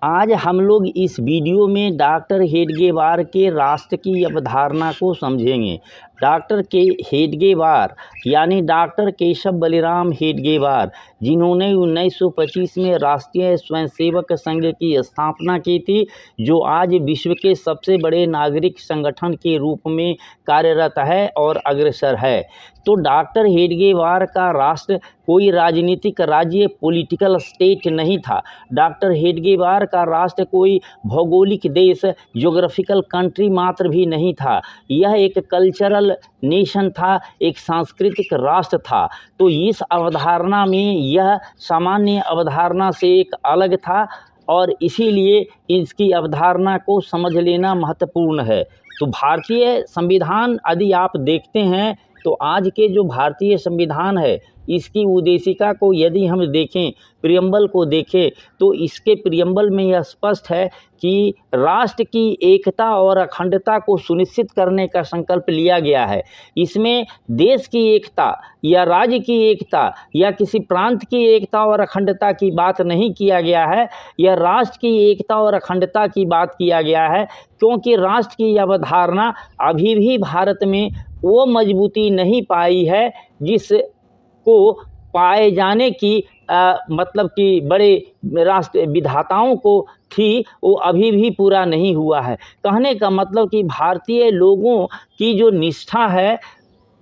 आज हम लोग इस वीडियो में डॉक्टर हेडगेवार के राष्ट्र की अवधारणा को समझेंगे। डॉक्टर के हेडगेवार यानी डॉक्टर केशव बलिराम हेडगेवार, जिन्होंने 1925 में राष्ट्रीय स्वयंसेवक संघ की स्थापना की थी, जो आज विश्व के सबसे बड़े नागरिक संगठन के रूप में कार्यरत है और अग्रसर है। तो डॉक्टर हेडगेवार का राष्ट्र कोई राजनीतिक राज्य पॉलिटिकल स्टेट नहीं था। डॉक्टर हेडगेवार का राष्ट्र कोई भौगोलिक देश ज्योग्राफिकल कंट्री मात्र भी नहीं था। यह एक कल्चरल नेशन था, एक सांस्कृतिक राष्ट्र था। तो इस अवधारणा में यह सामान्य अवधारणा से एक अलग था और इसीलिए इसकी अवधारणा को समझ लेना महत्वपूर्ण है। तो भारतीय संविधान यदि आप देखते हैं तो आज के जो भारतीय संविधान है, इसकी उद्देशिका को यदि हम देखें, प्रियम्बल को देखें, तो इसके प्रियम्बल में यह स्पष्ट है कि राष्ट्र की एकता और अखंडता को सुनिश्चित करने का संकल्प लिया गया है। इसमें देश की एकता या राज्य की एकता या किसी प्रांत की एकता और अखंडता की बात नहीं किया गया है, यह राष्ट्र की एकता और अखंडता की बात किया गया है, क्योंकि राष्ट्र की अवधारणा अभी भी भारत में वो मजबूती नहीं पाई है जिसको पाए जाने की मतलब कि बड़े राष्ट्र विधाताओं को थी, वो अभी भी पूरा नहीं हुआ है। कहने का मतलब कि भारतीय लोगों की जो निष्ठा है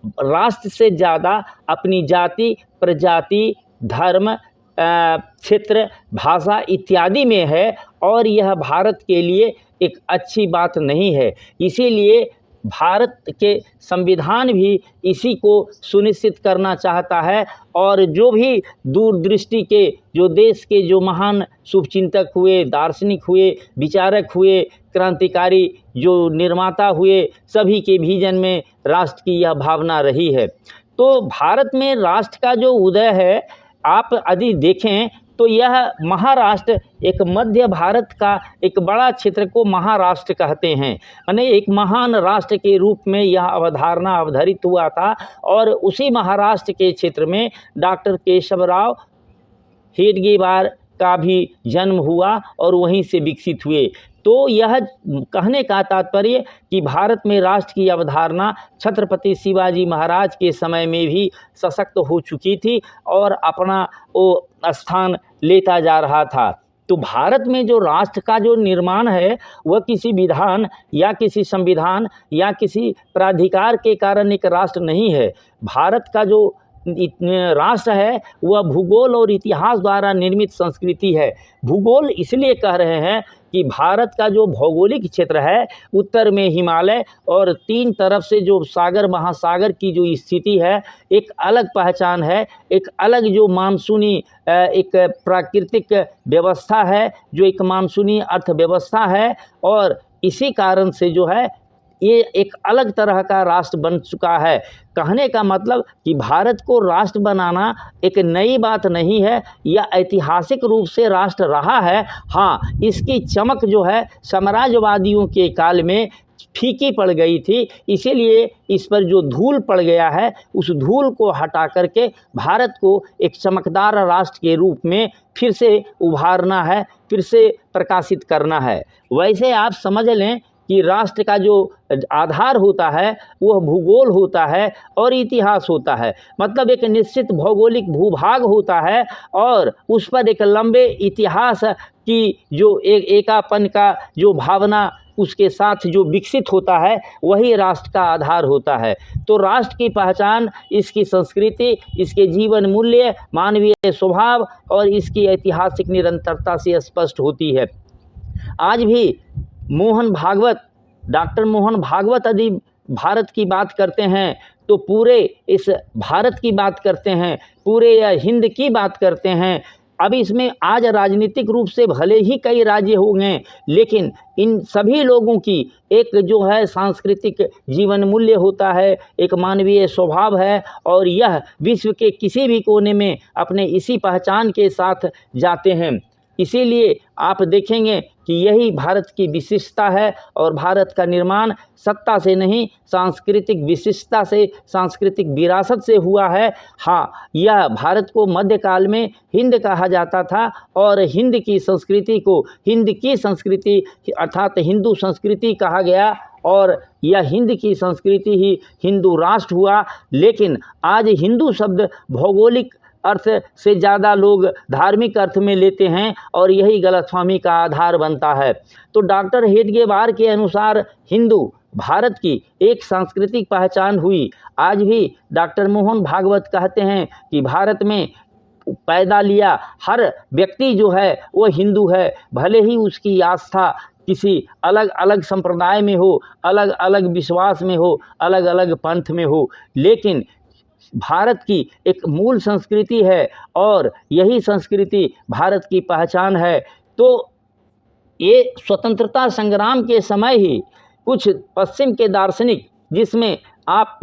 राष्ट्र से ज़्यादा अपनी जाति, प्रजाति, धर्म, क्षेत्र, भाषा इत्यादि में है और यह भारत के लिए एक अच्छी बात नहीं है। इसीलिए भारत के संविधान भी इसी को सुनिश्चित करना चाहता है और जो भी दूरदृष्टि के जो देश के जो महान शुभचिंतक हुए, दार्शनिक हुए, विचारक हुए, क्रांतिकारी जो निर्माता हुए, सभी के विजन में राष्ट्र की यह भावना रही है। तो भारत में राष्ट्र का जो उदय है, आप यदि देखें तो यह महाराष्ट्र एक मध्य भारत का एक बड़ा क्षेत्र को महाराष्ट्र कहते हैं। यानी एक महान राष्ट्र के रूप में यह अवधारणा अवतरित हुआ था और उसी महाराष्ट्र के क्षेत्र में डॉक्टर केशवराव हेडगेवार का भी जन्म हुआ और वहीं से विकसित हुए। तो यह कहने का तात्पर्य कि भारत में राष्ट्र की अवधारणा छत्रपति शिवाजी महाराज के समय में भी सशक्त हो चुकी थी और अपना वो स्थान लेता जा रहा था। तो भारत में जो राष्ट्र का जो निर्माण है वह किसी विधान या किसी संविधान या किसी प्राधिकार के कारण एक राष्ट्र नहीं है। भारत का जो राष्ट्र है वह भूगोल और इतिहास द्वारा निर्मित संस्कृति है। भूगोल इसलिए कह रहे हैं कि भारत का जो भौगोलिक क्षेत्र है, उत्तर में हिमालय और तीन तरफ से जो सागर महासागर की जो स्थिति है, एक अलग पहचान है, एक अलग जो मानसूनी एक प्राकृतिक व्यवस्था है, जो एक मानसूनी अर्थव्यवस्था है और इसी कारण से जो है ये एक अलग तरह का राष्ट्र बन चुका है। कहने का मतलब कि भारत को राष्ट्र बनाना एक नई बात नहीं है, यह ऐतिहासिक रूप से राष्ट्र रहा है। हाँ, इसकी चमक जो है साम्राज्यवादियों के काल में फीकी पड़ गई थी, इसीलिए इस पर जो धूल पड़ गया है उस धूल को हटा करके भारत को एक चमकदार राष्ट्र के रूप में फिर से उभारना है, फिर से प्रकाशित करना है। वैसे आप समझ लें कि राष्ट्र का जो आधार होता है वह भूगोल होता है और इतिहास होता है। मतलब एक निश्चित भौगोलिक भूभाग होता है और उस पर एक लंबे इतिहास की जो एकापन का जो भावना उसके साथ जो विकसित होता है वही राष्ट्र का आधार होता है। तो राष्ट्र की पहचान इसकी संस्कृति, इसके जीवन मूल्य, मानवीय स्वभाव और इसकी ऐतिहासिक निरंतरता से स्पष्ट होती है। आज भी डॉक्टर मोहन भागवत यदि भारत की बात करते हैं तो पूरे इस भारत की बात करते हैं, पूरे हिंद की बात करते हैं। अब इसमें आज राजनीतिक रूप से भले ही कई राज्य हो गए, लेकिन इन सभी लोगों की एक जो है सांस्कृतिक जीवन मूल्य होता है, एक मानवीय स्वभाव है और यह विश्व के किसी भी कोने में अपने इसी पहचान के साथ जाते हैं। इसीलिए आप देखेंगे कि यही भारत की विशिष्टता है और भारत का निर्माण सत्ता से नहीं, सांस्कृतिक विशिष्टता से, सांस्कृतिक विरासत से हुआ है। हाँ, यह भारत को मध्यकाल में हिंद कहा जाता था और हिंद की संस्कृति को हिंद की संस्कृति अर्थात हिंदू संस्कृति कहा गया और यह हिंद की संस्कृति ही हिंदू राष्ट्र हुआ। लेकिन आज हिंदू शब्द भौगोलिक अर्थ से ज़्यादा लोग धार्मिक अर्थ में लेते हैं और यही गलतफहमी का आधार बनता है। तो डॉक्टर हेडगेवार के अनुसार हिंदू भारत की एक सांस्कृतिक पहचान हुई। आज भी डॉक्टर मोहन भागवत कहते हैं कि भारत में पैदा लिया हर व्यक्ति जो है वो हिंदू है, भले ही उसकी आस्था किसी अलग अलग संप्रदाय में हो, अलग अलग विश्वास में हो, अलग अलग पंथ में हो, लेकिन भारत की एक मूल संस्कृति है और यही संस्कृति भारत की पहचान है। तो ये स्वतंत्रता संग्राम के समय ही कुछ पश्चिम के दार्शनिक, जिसमें आप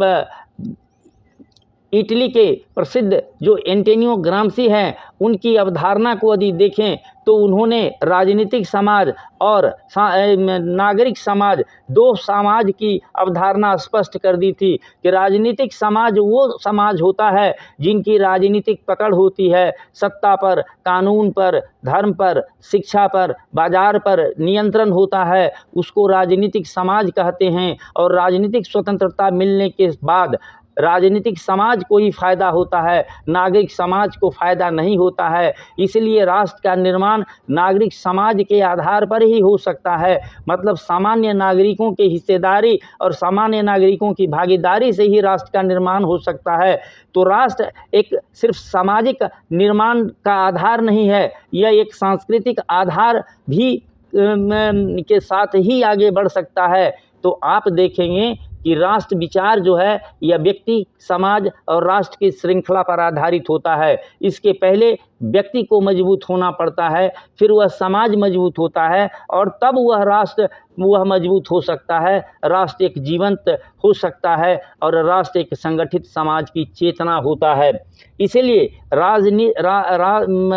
इटली के प्रसिद्ध जो एंटोनियो ग्राम्सी हैं, उनकी अवधारणा को यदि देखें तो उन्होंने राजनीतिक समाज और नागरिक समाज, दो समाज की अवधारणा स्पष्ट कर दी थी कि राजनीतिक समाज वो समाज होता है जिनकी राजनीतिक पकड़ होती है, सत्ता पर, कानून पर, धर्म पर, शिक्षा पर, बाजार पर नियंत्रण होता है, उसको राजनीतिक समाज कहते हैं। और राजनीतिक स्वतंत्रता मिलने के बाद राजनीतिक समाज को ही फ़ायदा होता है, नागरिक समाज को फ़ायदा नहीं होता है। इसलिए राष्ट्र का निर्माण नागरिक समाज के आधार पर ही हो सकता है, मतलब सामान्य नागरिकों की हिस्सेदारी और सामान्य नागरिकों की भागीदारी से ही राष्ट्र का निर्माण हो सकता है। तो राष्ट्र एक सिर्फ सामाजिक निर्माण का आधार नहीं है, यह एक सांस्कृतिक आधार भी के साथ ही आगे बढ़ सकता है। तो आप देखेंगे कि राष्ट्र विचार जो है यह व्यक्ति, समाज और राष्ट्र की श्रृंखला पर आधारित होता है। इसके पहले व्यक्ति को मजबूत होना पड़ता है, फिर वह समाज मजबूत होता है और तब वह राष्ट्र मजबूत हो सकता है, राष्ट्र एक जीवंत हो सकता है और राष्ट्र एक संगठित समाज की चेतना होता है। इसीलिए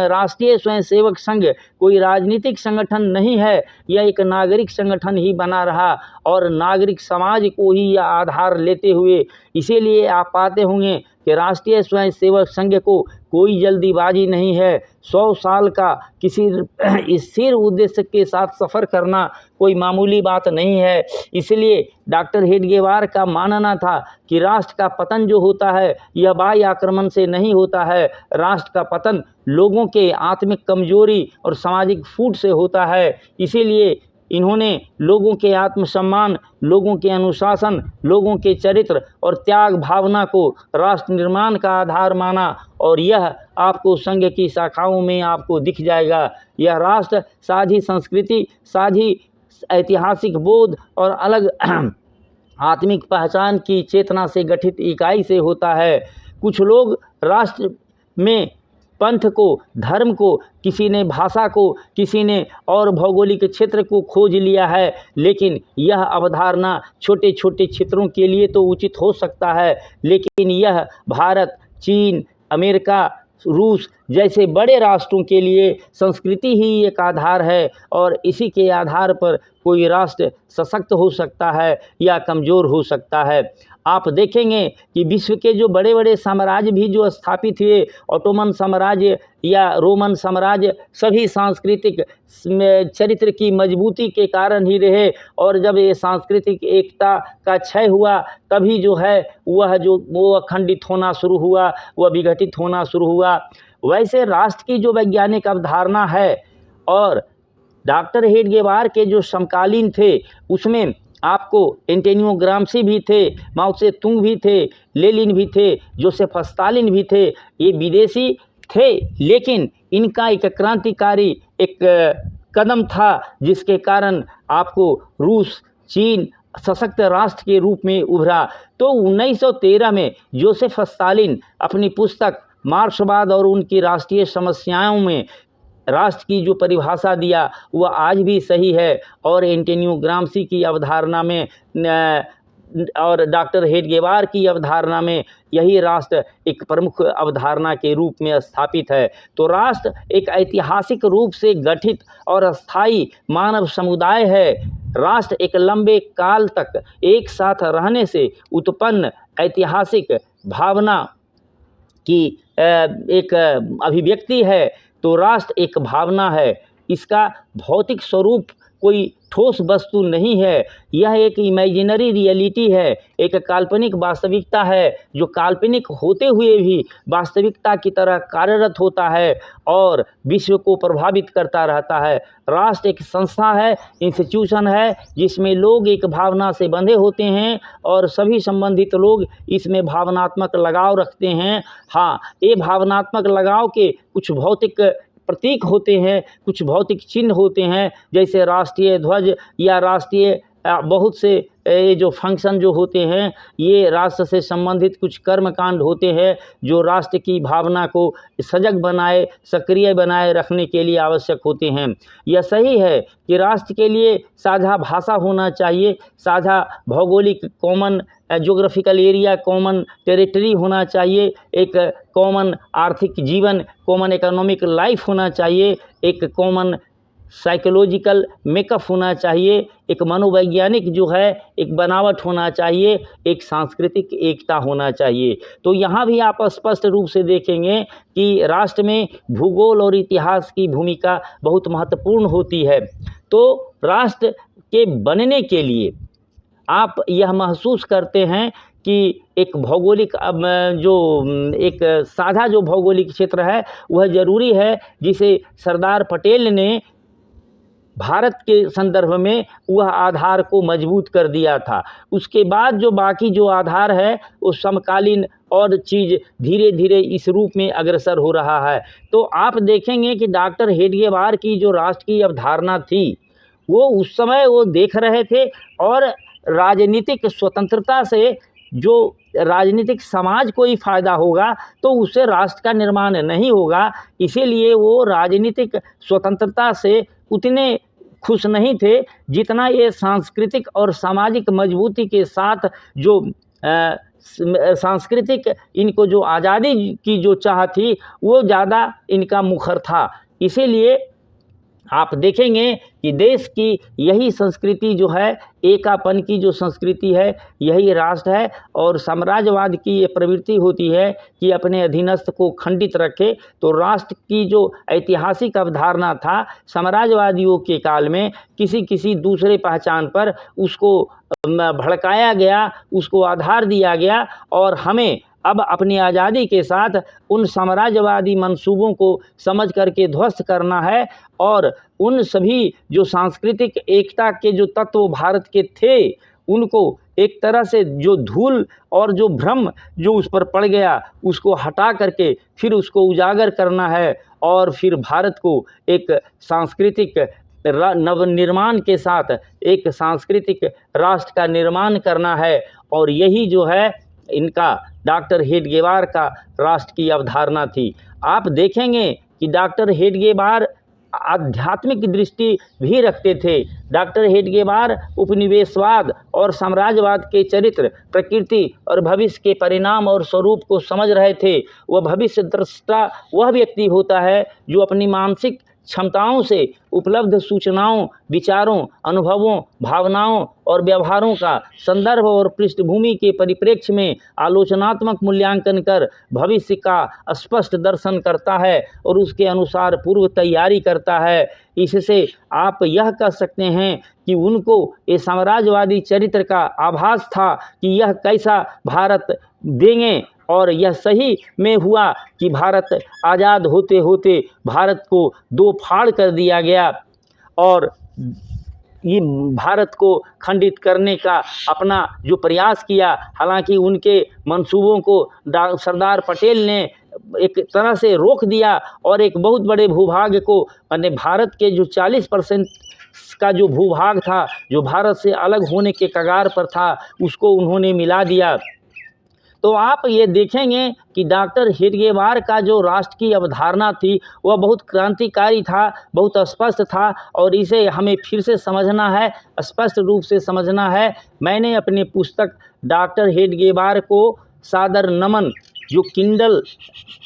राष्ट्रीय स्वयंसेवक संघ कोई राजनीतिक संगठन नहीं है, यह एक नागरिक संगठन ही बना रहा और नागरिक समाज को ही यह आधार लेते हुए, इसीलिए आप पाते होंगे कि राष्ट्रीय स्वयंसेवक संघ को कोई जल्दीबाजी नहीं है। 100 साल का किसी स्थिर उद्देश्य के साथ सफ़र करना कोई मामूली बात नहीं है। इसलिए डॉक्टर हेडगेवार का मानना था कि राष्ट्र का पतन जो होता है यह बाह्य आक्रमण से नहीं होता है, राष्ट्र का पतन लोगों के आत्मिक कमजोरी और सामाजिक फूट से होता है। इसीलिए इन्होंने लोगों के आत्मसम्मान, लोगों के अनुशासन, लोगों के चरित्र और त्याग भावना को राष्ट्र निर्माण का आधार माना और यह आपको संघ की शाखाओं में आपको दिख जाएगा। यह राष्ट्र साझी संस्कृति, साझी ऐतिहासिक बोध और अलग आत्मिक पहचान की चेतना से गठित इकाई से होता है। कुछ लोग राष्ट्र में पंथ को, धर्म को, किसी ने भाषा को, किसी ने और भौगोलिक क्षेत्र को खोज लिया है, लेकिन यह अवधारणा छोटे छोटे क्षेत्रों के लिए तो उचित हो सकता है, लेकिन यह भारत, चीन, अमेरिका, रूस जैसे बड़े राष्ट्रों के लिए संस्कृति ही एक आधार है और इसी के आधार पर कोई राष्ट्र सशक्त हो सकता है या कमज़ोर हो सकता है। आप देखेंगे कि विश्व के जो बड़े बड़े साम्राज्य भी जो स्थापित हुए, ऑटोमन साम्राज्य या रोमन साम्राज्य, सभी सांस्कृतिक चरित्र की मजबूती के कारण ही रहे और जब ये सांस्कृतिक एकता का क्षय हुआ तभी जो है वो अखंडित होना शुरू हुआ, वह विघटित होना शुरू हुआ। वैसे राष्ट्र की जो वैज्ञानिक अवधारणा है और डॉक्टर हेडगेवार के जो समकालीन थे उसमें आपको एंटोनियो ग्राम्सी भी थे, माओ त्से तुंग भी थे, लेनिन भी थे, जोसेफ स्टालिन भी थे। ये विदेशी थे लेकिन इनका एक क्रांतिकारी एक कदम था जिसके कारण आपको रूस, चीन सशक्त राष्ट्र के रूप में उभरा। तो 1913 में जोसेफ स्टालिन अपनी पुस्तक मार्क्सवाद और उनकी राष्ट्रीय समस्याओं में राष्ट्र की जो परिभाषा दिया वह आज भी सही है और एंटोनियो ग्राम्सी की अवधारणा में और डॉक्टर हेडगेवार की अवधारणा में यही राष्ट्र एक प्रमुख अवधारणा के रूप में स्थापित है। तो राष्ट्र एक ऐतिहासिक रूप से गठित और स्थायी मानव समुदाय है। राष्ट्र एक लंबे काल तक एक साथ रहने से उत्पन्न ऐतिहासिक भावना की एक अभिव्यक्ति है। तो राष्ट्र एक भावना है, इसका भौतिक स्वरूप कोई ठोस वस्तु नहीं है, यह एक इमेजिनरी रियलिटी है, एक काल्पनिक वास्तविकता है जो काल्पनिक होते हुए भी वास्तविकता की तरह कार्यरत होता है और विश्व को प्रभावित करता रहता है। राष्ट्र एक संस्था है, इंस्टीट्यूशन है, जिसमें लोग एक भावना से बंधे होते हैं और सभी संबंधित लोग इसमें भावनात्मक लगाव रखते हैं। हाँ, ये भावनात्मक लगाव के कुछ भौतिक प्रतीक होते हैं, कुछ भौतिक चिन्ह होते हैं, जैसे राष्ट्रीय ध्वज या राष्ट्रीय बहुत से ये जो फंक्शन जो होते हैं, ये राष्ट्र से संबंधित कुछ कर्मकांड होते हैं जो राष्ट्र की भावना को सजग बनाए, सक्रिय बनाए रखने के लिए आवश्यक होते हैं। यह सही है कि राष्ट्र के लिए साझा भाषा होना चाहिए, साझा भौगोलिक common geographical area, common territory होना चाहिए, एक कॉमन आर्थिक जीवन, कॉमन इकोनॉमिक लाइफ होना चाहिए, एक कॉमन साइकोलॉजिकल मेकअप होना चाहिए, एक मनोवैज्ञानिक जो है एक बनावट होना चाहिए, एक सांस्कृतिक एकता होना चाहिए। तो यहाँ भी आप स्पष्ट रूप से देखेंगे कि राष्ट्र में भूगोल और इतिहास की भूमिका बहुत महत्वपूर्ण होती है। तो राष्ट्र के बनने के लिए आप यह महसूस करते हैं कि एक भौगोलिक जो एक साझा जो भौगोलिक क्षेत्र है वह ज़रूरी है, जिसे सरदार पटेल ने भारत के संदर्भ में वह आधार को मजबूत कर दिया था। उसके बाद जो बाकी जो आधार है वो समकालीन और चीज़ धीरे धीरे इस रूप में अग्रसर हो रहा है। तो आप देखेंगे कि डॉक्टर हेडगेवार की जो राष्ट्र की अवधारणा थी वो उस समय वो देख रहे थे, और राजनीतिक स्वतंत्रता से जो राजनीतिक समाज को ही फायदा होगा तो उससे राष्ट्र का निर्माण नहीं होगा। इसीलिए वो राजनीतिक स्वतंत्रता से उतने खुश नहीं थे जितना ये सांस्कृतिक और सामाजिक मजबूती के साथ जो सांस्कृतिक इनको जो आज़ादी की जो चाह थी वो ज़्यादा इनका मुखर था। इसीलिए आप देखेंगे कि देश की यही संस्कृति जो है, एकापन की जो संस्कृति है, यही राष्ट्र है। और साम्राज्यवाद की ये प्रवृत्ति होती है कि अपने अधीनस्थ को खंडित रखे। तो राष्ट्र की जो ऐतिहासिक अवधारणा था साम्राज्यवादियों के काल में, किसी दूसरे पहचान पर उसको भड़काया गया, उसको आधार दिया गया, और हमें अब अपनी आज़ादी के साथ उन साम्राज्यवादी मंसूबों को समझ करके ध्वस्त करना है, और उन सभी जो सांस्कृतिक एकता के जो तत्व भारत के थे उनको एक तरह से जो धूल और जो भ्रम जो उस पर पड़ गया उसको हटा करके फिर उसको उजागर करना है, और फिर भारत को एक सांस्कृतिक नवनिर्माण के साथ एक सांस्कृतिक राष्ट्र का निर्माण करना है। और यही जो है इनका डॉक्टर हेडगेवार का राष्ट्र की अवधारणा थी। आप देखेंगे कि डॉक्टर हेडगेवार आध्यात्मिक दृष्टि भी रखते थे। डॉक्टर हेडगेवार उपनिवेशवाद और साम्राज्यवाद के चरित्र, प्रकृति और भविष्य के परिणाम और स्वरूप को समझ रहे थे। वह भविष्य दृष्टा वह व्यक्ति होता है जो अपनी मानसिक क्षमताओं से उपलब्ध सूचनाओं, विचारों, अनुभवों, भावनाओं और व्यवहारों का संदर्भ और पृष्ठभूमि के परिप्रेक्ष्य में आलोचनात्मक मूल्यांकन कर भविष्य का स्पष्ट दर्शन करता है और उसके अनुसार पूर्व तैयारी करता है। इससे आप यह कह सकते हैं कि उनको ये साम्राज्यवादी चरित्र का आभास था कि यह कैसा भारत देंगे, और यह सही में हुआ कि भारत आज़ाद होते होते भारत को दो फाड़ कर दिया गया और ये भारत को खंडित करने का अपना जो प्रयास किया। हालांकि उनके मंसूबों को सरदार पटेल ने एक तरह से रोक दिया और एक बहुत बड़े भूभाग को, यानी भारत के जो 40% का जो भूभाग था जो भारत से अलग होने के कगार पर था, उसको उन्होंने मिला दिया। तो आप ये देखेंगे कि डॉक्टर हेडगेवार का जो राष्ट्र की अवधारणा थी वह बहुत क्रांतिकारी था, बहुत स्पष्ट था और इसे हमें फिर से समझना है, स्पष्ट रूप से समझना है। मैंने अपनी पुस्तक डॉक्टर हेडगेवार को सादर नमन, जो किंडल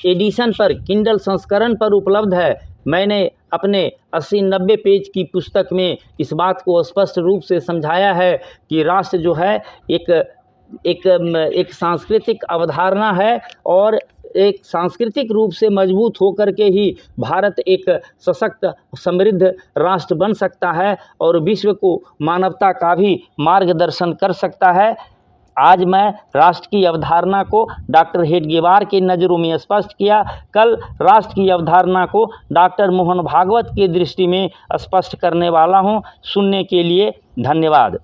एडिशन पर, किंडल संस्करण पर उपलब्ध है, मैंने अपने 80-90 पेज की पुस्तक में इस बात को स्पष्ट रूप से समझाया है कि राष्ट्र जो है एक सांस्कृतिक अवधारणा है और एक सांस्कृतिक रूप से मजबूत होकर के ही भारत एक सशक्त समृद्ध राष्ट्र बन सकता है और विश्व को मानवता का भी मार्गदर्शन कर सकता है। आज मैं राष्ट्र की अवधारणा को डॉक्टर हेडगेवार की नज़रों में स्पष्ट किया, कल राष्ट्र की अवधारणा को डॉक्टर मोहन भागवत की दृष्टि में स्पष्ट करने वाला हूँ। सुनने के लिए धन्यवाद।